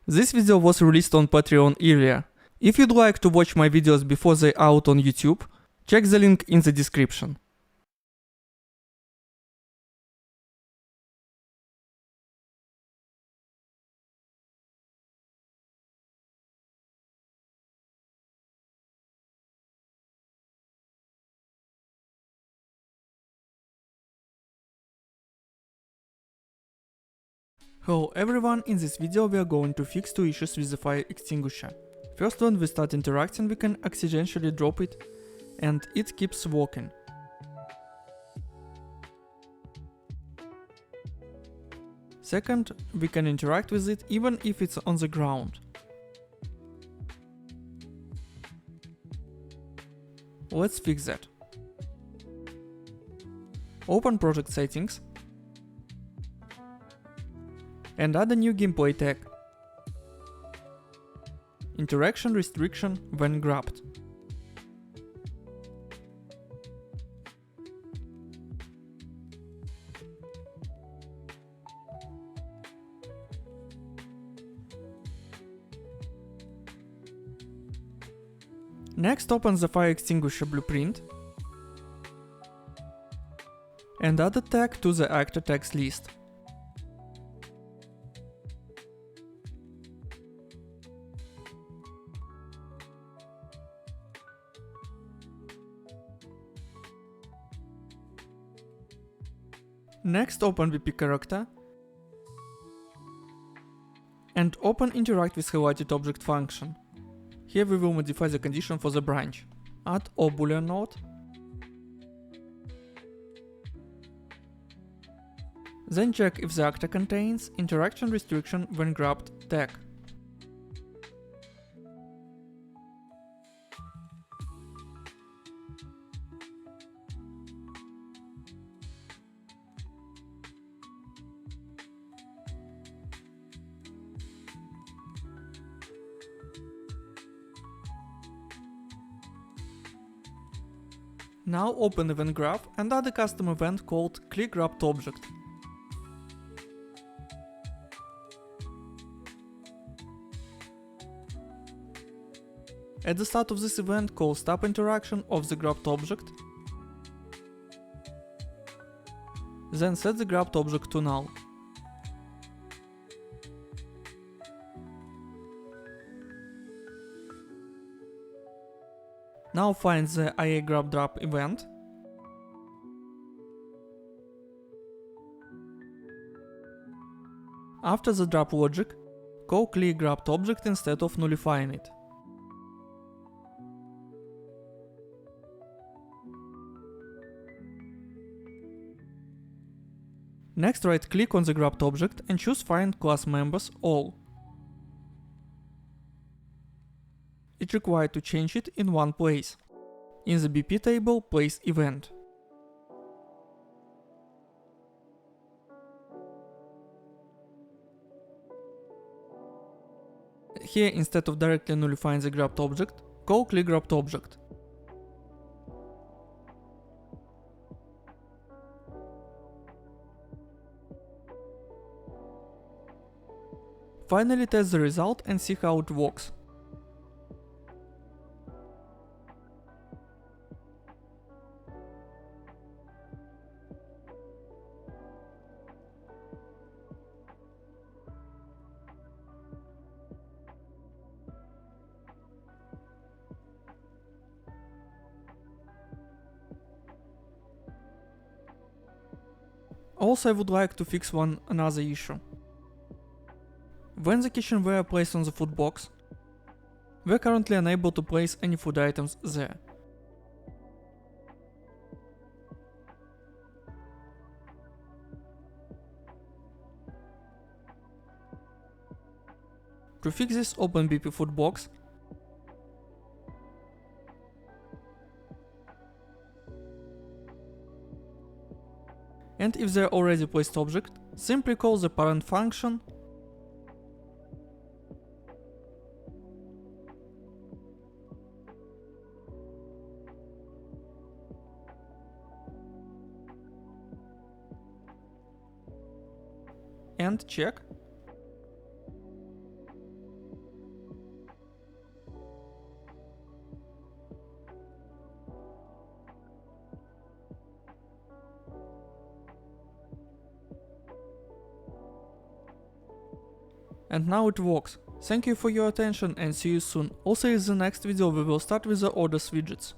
This video was released on Patreon earlier. If you'd like to watch my videos before they're out on YouTube, check the link in the description. Hello everyone, in this video we are going to fix two issues with the fire extinguisher. First, when we start interacting we can accidentally drop it and it keeps working. Second, we can interact with it even if it's on the ground. Let's fix that. Open project settings and add a new gameplay tag. Interaction restriction when grabbed. Next, open the fire extinguisher blueprint and add a tag to the actor tags list. Next, open VP character and open interact with highlighted object function. Here we will modify the condition for the branch. Add a boolean node. Then check if the actor contains interaction restriction when grabbed tag. Now open event graph and add a custom event called clickGrabbedObject. At the start of this event, call stop interaction of the grabbed object, then set the grabbed object to null. Now find the IA grab drop event after the drop logic, call clickGrabbedObject instead of nullifying it. Next, right click on the grabbed object and choose Find Class Members All. It's required to change it in one place. In the BP table, place event. Here, instead of directly nullifying the grabbed object, call clickGrabbedObject. Finally, test the result and see how it works. Also, I would like to fix another issue. When the kitchenware placed on the food box, we're currently unable to place any food items there. To fix this, open BP FoodBox and if they're already placed object, simply call the parent function and check And now it works. Thank you for your attention and see you soon. Also in the next video we will start with the orders widgets.